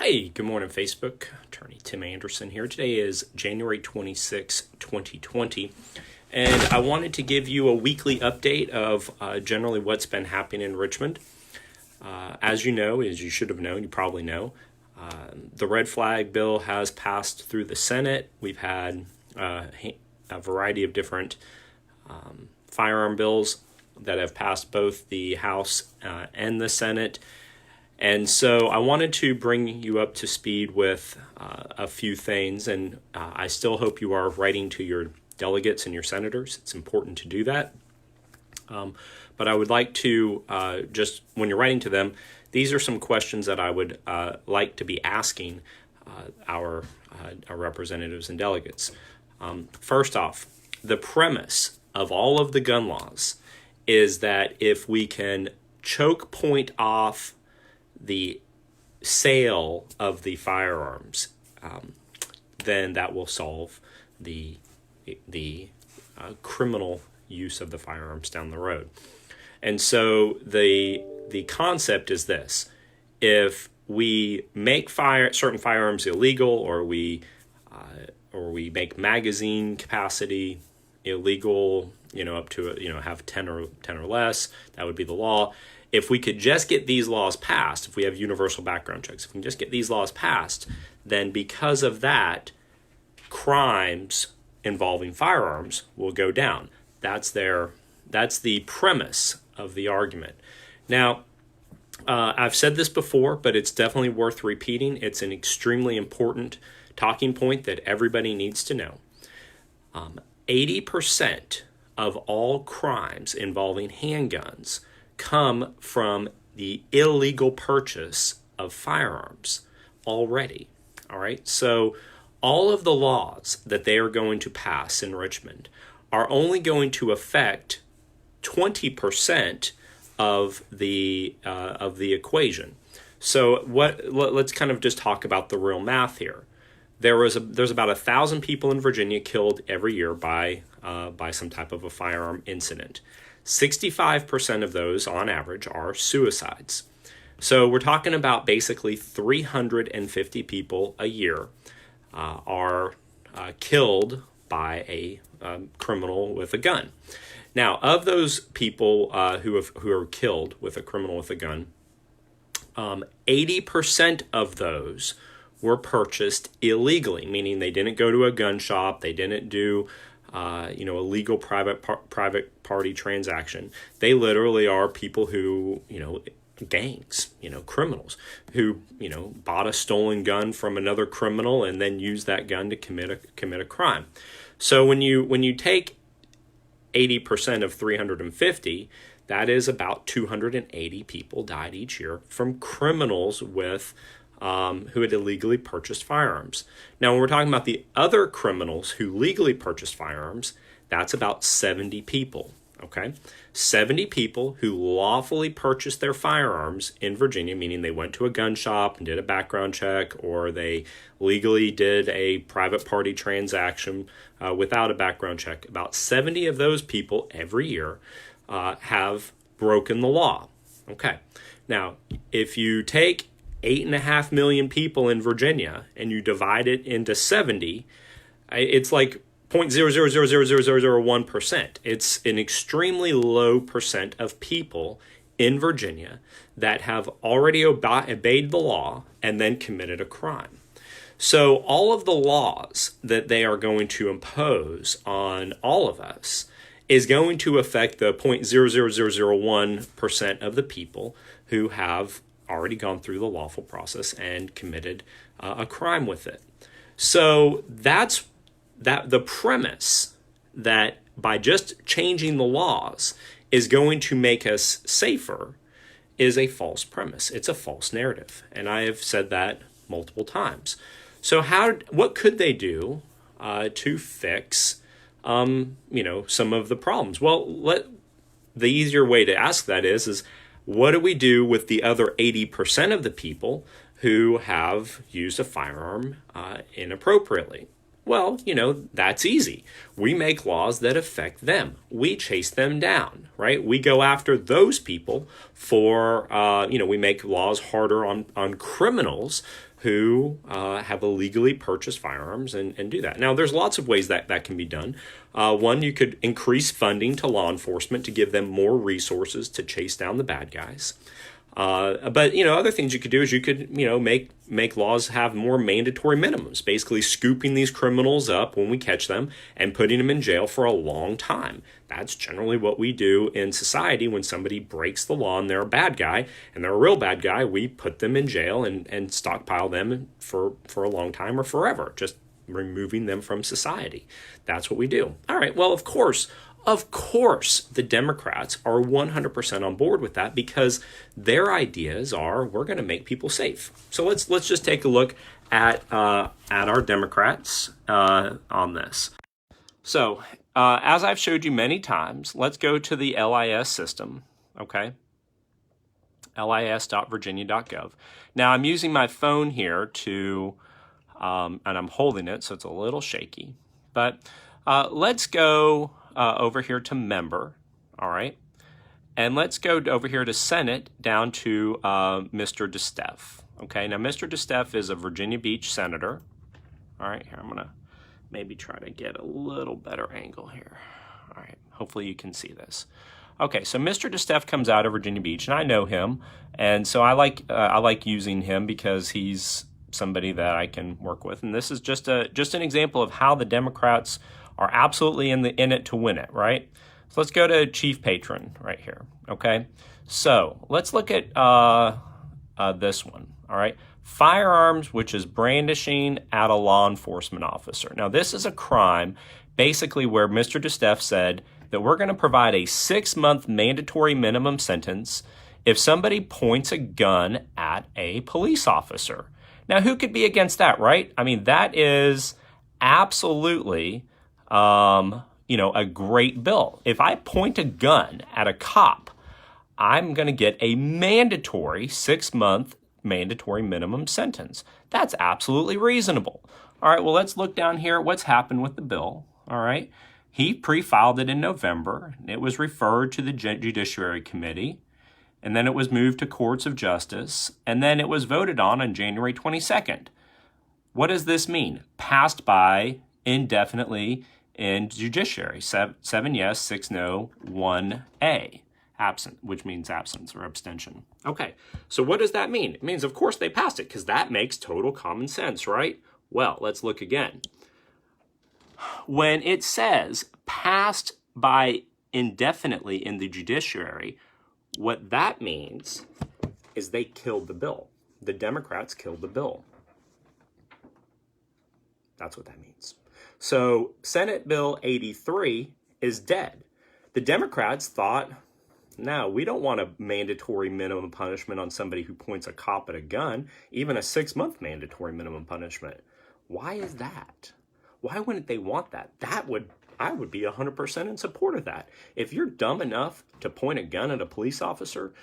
Hey, good morning, Facebook. Attorney Tim Anderson here. Today is January 26, 2020, and I wanted to give you a weekly update of generally what's been happening in Richmond. As you know, as you should have known, you probably know, the red flag bill has passed through the Senate. We've had a variety of different firearm bills that have passed both the House and the Senate. And so I wanted to bring you up to speed with a few things, and I still hope you are writing to your delegates and your senators. It's important to do that. But I would like to just, when you're writing to them, these are some questions that I would like to be asking our representatives and delegates. First off, the premise of all of the gun laws is that if we can choke point off the sale of the firearms, then that will solve the criminal use of the firearms down the road. And so the concept is this: if we make certain firearms illegal, or we make magazine capacity illegal, up to have 10 or less, that would be the law. If we could just get these laws passed, if we have universal background checks, if we can just get these laws passed, then because of that, crimes involving firearms will go down. That's the premise of the argument. Now, I've said this before, but it's definitely worth repeating. It's an extremely important talking point that everybody needs to know. 80% of all crimes involving handguns come from the illegal purchase of firearms already. All right. So all of the laws that they are going to pass in Richmond are only going to affect 20% of the equation. So let's kind of just talk about the real math here. There's about 1,000 people in Virginia killed every year by some type of a firearm incident. 65% of those, on average, are suicides. So we're talking about basically 350 people a year are killed by a criminal with a gun. Now, of those people who are killed with a criminal with a gun, 80% of those were purchased illegally, meaning they didn't go to a gun shop, they didn't do a legal private party transaction. They literally are people who, gangs, criminals who, bought a stolen gun from another criminal and then used that gun to commit a crime. So when you take 80% of 350, that is about 280 people died each year from criminals with who had illegally purchased firearms. Now, when we're talking about the other criminals who legally purchased firearms, that's about 70 people, okay? 70 people who lawfully purchased their firearms in Virginia, meaning they went to a gun shop and did a background check, or they legally did a private party transaction without a background check. About 70 of those people every year have broken the law, okay? Now, if you take 8.5 million people in Virginia and you divide it into 70, it's like 0.0000001%. It's an extremely low percent of people in Virginia that have already obeyed the law and then committed a crime. So all of the laws that they are going to impose on all of us is going to affect the 0.00001% of the people who have already gone through the lawful process and committed a crime with it. So that's the premise that by just changing the laws is going to make us safer is a false premise. It's a false narrative. And I have said that multiple times. So what could they do to fix some of the problems? Well, the easier way to ask that is what do we do with the other 80% of the people who have used a firearm inappropriately? Well, that's easy. We make laws that affect them. We chase them down, right? We go after those people for, we make laws harder on criminals who have illegally purchased firearms and do that. Now, there's lots of ways that can be done. One, you could increase funding to law enforcement to give them more resources to chase down the bad guys. But other things you could do is you could make laws have more mandatory minimums, basically scooping these criminals up when we catch them and putting them in jail for a long time. That's generally what we do in society when somebody breaks the law and they're a bad guy and they're a real bad guy. We put them in jail and stockpile them for a long time or forever, just removing them from society. That's what we do. All right. Well, of course, the Democrats are 100% on board with that because their ideas are we're going to make people safe. So let's just take a look at our Democrats on this. So as I've showed you many times, let's go to the LIS system. Okay, lis.virginia.gov. Now I'm using my phone here to, and I'm holding it, so it's a little shaky. But let's go over here to member, all right? And let's go over here to Senate down to Mr. DeStef, okay? Now, Mr. DeStef is a Virginia Beach senator. All right, here, I'm going to maybe try to get a little better angle here. All right, hopefully you can see this. Okay, so Mr. DeStef comes out of Virginia Beach, and I know him, and so I like using him because he's somebody that I can work with. And this is just an example of how the Democrats are absolutely in it to win it, right? So let's go to Chief Patron right here, okay? So let's look at this one, all right? Firearms, which is brandishing at a law enforcement officer. Now, this is a crime basically where Mr. DeStef said that we're going to provide a 6-month mandatory minimum sentence if somebody points a gun at a police officer. Now, who could be against that, right? I mean, that is absolutely a great bill. If I point a gun at a cop, I'm going to get a mandatory 6-month mandatory minimum sentence. That's absolutely reasonable. All right, well, let's look down here at what's happened with the bill. All right, he pre-filed it in November. It was referred to the Judiciary Committee, and then it was moved to courts of justice, and then it was voted on January 22nd. What does this mean? Passed by indefinitely in judiciary. 7 yes, 6 no, 1 A. Absent, which means absence or abstention. Okay, so what does that mean? It means, of course, they passed it because that makes total common sense, right? Well, let's look again. When it says passed by indefinitely in the judiciary, what that means is they killed the bill. The Democrats killed the bill. That's what that means. So Senate Bill 83 is dead. The Democrats thought, no, we don't want a mandatory minimum punishment on somebody who points a cop at a gun, even a 6-month mandatory minimum punishment. Why is that? Why wouldn't they want that? I would be 100% in support of that. If you're dumb enough to point a gun at a police officer,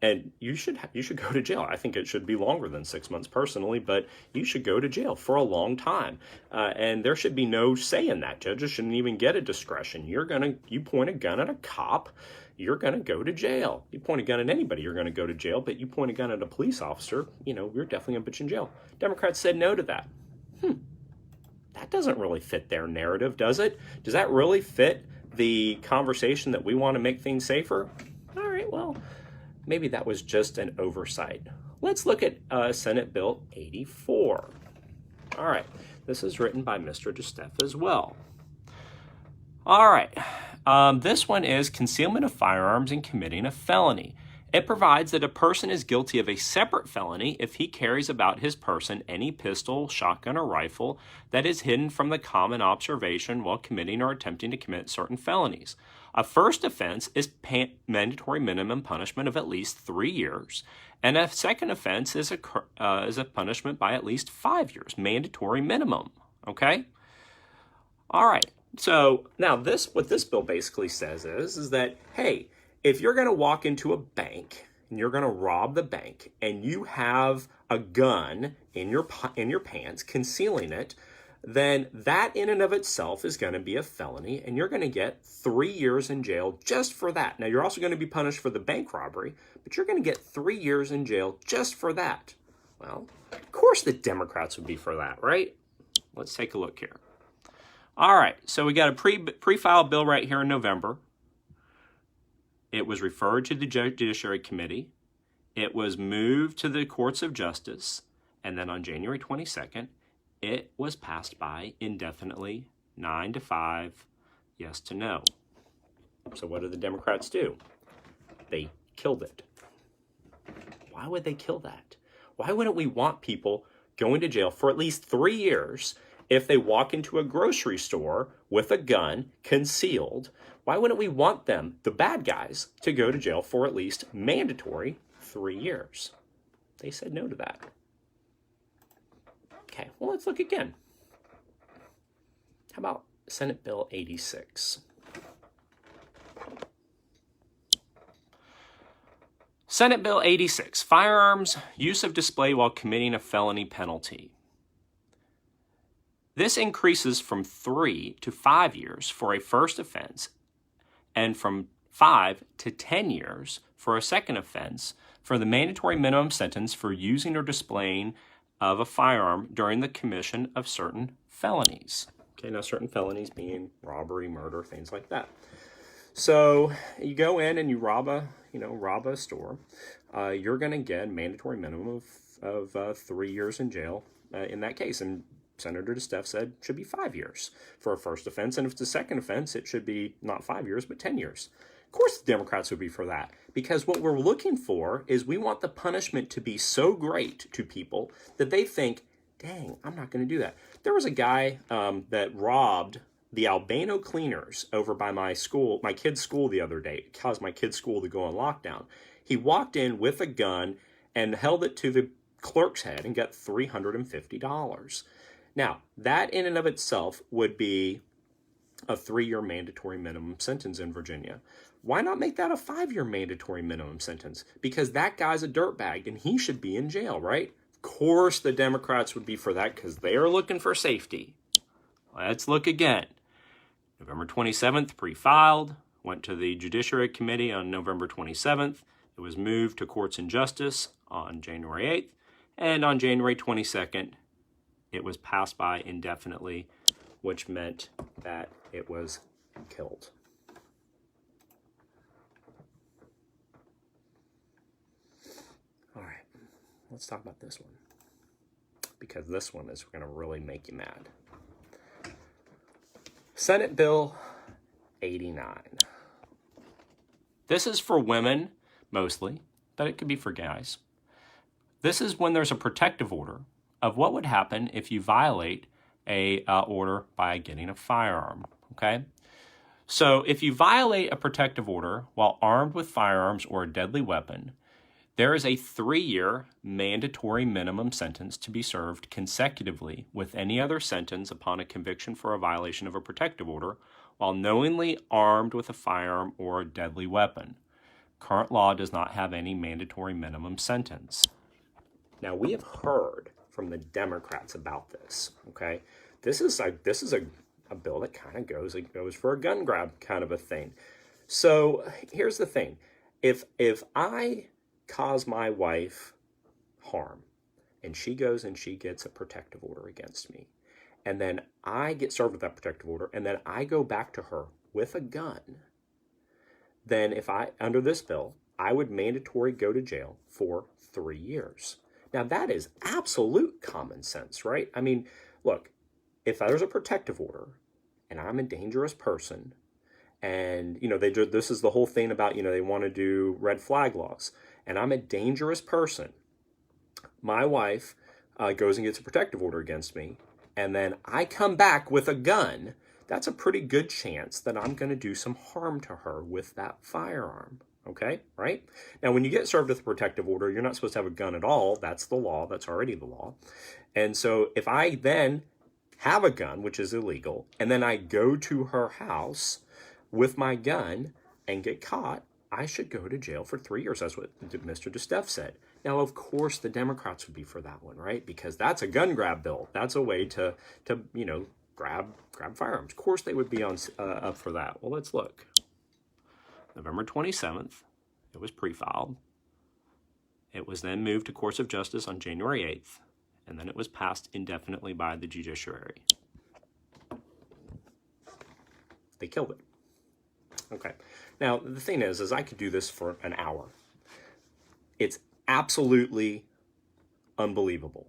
and you should go to jail. I think it should be longer than 6 months personally, but you should go to jail for a long time. And there should be no say in that. Judges shouldn't even get a discretion. You point a gun at a cop, you're going to go to jail. You point a gun at anybody, you're going to go to jail, but you point a gun at a police officer, you're definitely going to put you in jail. Democrats said no to that. That doesn't really fit their narrative, does it? Does that really fit the conversation that we want to make things safer? All right, well, maybe that was just an oversight. Let's look at Senate Bill 84. All right, this is written by Mr. DeStef as well. All right, this one is concealment of firearms and committing a felony. It provides that a person is guilty of a separate felony if he carries about his person any pistol, shotgun, or rifle that is hidden from the common observation while committing or attempting to commit certain felonies. A first offense is mandatory minimum punishment of at least 3 years, and a second offense is a punishment by at least 5 years, mandatory minimum. Okay? All right. So now what this bill basically says is that, hey, if you're going to walk into a bank and you're going to rob the bank and you have a gun in your pants concealing it, then that in and of itself is going to be a felony, and you're going to get 3 years in jail just for that. Now, you're also going to be punished for the bank robbery, but you're going to get 3 years in jail just for that. Well, of course the Democrats would be for that, right? Let's take a look here. All right, so we got a pre-filed bill right here in November. It was referred to the Judiciary Committee. It was moved to the Courts of Justice. And then on January 22nd, it was passed by indefinitely, 9-5, yes to no. So what did the Democrats do? They killed it. Why would they kill that? Why wouldn't we want people going to jail for at least 3 years if they walk into a grocery store with a gun concealed? Why wouldn't we want them, the bad guys, to go to jail for at least mandatory 3 years? They said no to that. Okay, well, let's look again. How about Senate Bill 86? Senate Bill 86, firearms, use of display while committing a felony penalty. This increases from 3 to 5 years for a first offense and from 5 to 10 years for a second offense for the mandatory minimum sentence for using or displaying of a firearm during the commission of certain felonies. Okay, now certain felonies being robbery, murder, things like that. So you go in and you rob a store. You're going to get a mandatory minimum of 3 years in jail in that case. And Senator DeStef said it should be 5 years for a first offense. And if it's a second offense, it should be not 5 years, but 10 years. Of course, the Democrats would be for that, because what we're looking for is we want the punishment to be so great to people that they think, dang, I'm not going to do that. There was a guy that robbed the Albano cleaners over by my kid's school the other day. It caused my kid's school to go on lockdown. He walked in with a gun and held it to the clerk's head and got $350. Now, that in and of itself would be a 3-year mandatory minimum sentence in Virginia. Why not make that a 5-year mandatory minimum sentence? Because that guy's a dirtbag and he should be in jail, right? Of course the Democrats would be for that because they are looking for safety. Let's look again. November 27th, pre-filed, went to the Judiciary Committee on November 27th. It was moved to Courts and Justice on January 8th. And on January 22nd, it was passed by indefinitely, which meant that it was killed. All right, let's talk about this one, because this one is going to really make you mad. Senate Bill 89. This is for women, mostly, but it could be for guys. This is when there's a protective order of what would happen if you violate a order by getting a firearm, okay? So if you violate a protective order while armed with firearms or a deadly weapon, there is a 3-year mandatory minimum sentence to be served consecutively with any other sentence upon a conviction for a violation of a protective order while knowingly armed with a firearm or a deadly weapon. Current law does not have any mandatory minimum sentence. Now, we have heard from the Democrats about this, okay? This is a bill that kind of goes for a gun grab kind of a thing. So here's the thing. If I cause my wife harm and she goes and she gets a protective order against me, and then I get served with that protective order, and then I go back to her with a gun, then under this bill, I would mandatory go to jail for 3 years. Now, that is absolute common sense, right? I mean, look, if there's a protective order and I'm a dangerous person, and, this is the whole thing about, they want to do red flag laws, and I'm a dangerous person, my wife goes and gets a protective order against me, and then I come back with a gun, that's a pretty good chance that I'm going to do some harm to her with that firearm. Okay, right? Now, when you get served with a protective order, you're not supposed to have a gun at all. That's the law. That's already the law. And so if I then have a gun, which is illegal, and then I go to her house with my gun and get caught, I should go to jail for 3 years. That's what Mr. DeStef said. Now, of course, the Democrats would be for that one, right? Because that's a gun grab bill. That's a way to grab firearms. Of course, they would be up for that. Well, let's look. November 27th, it was pre-filed. It was then moved to courts of justice on January 8th, and then it was passed indefinitely by the judiciary. They killed it. Okay. Now, the thing is I could do this for an hour. It's absolutely unbelievable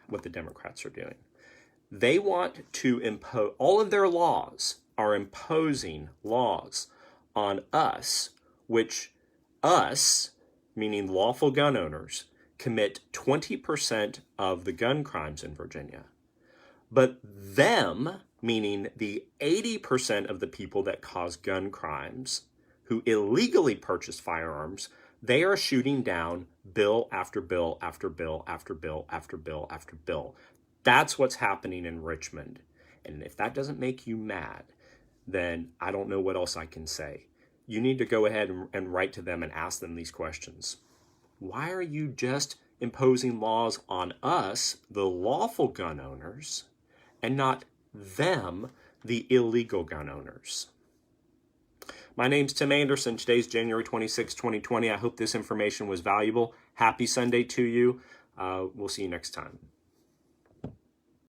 what the Democrats are doing. They want to impose, all of their laws are imposing laws on us, which us, meaning lawful gun owners, commit 20% of the gun crimes in Virginia. But them, meaning the 80% of the people that cause gun crimes, who illegally purchase firearms, they are shooting down bill after bill after bill after bill after bill after bill. That's what's happening in Richmond. And if that doesn't make you mad, then I don't know what else I can say. You need to go ahead and write to them and ask them these questions. Why are you just imposing laws on us, the lawful gun owners, and not them, the illegal gun owners? My name's Tim Anderson. Today's January 26, 2020. I hope this information was valuable. Happy Sunday to you. We'll see you next time.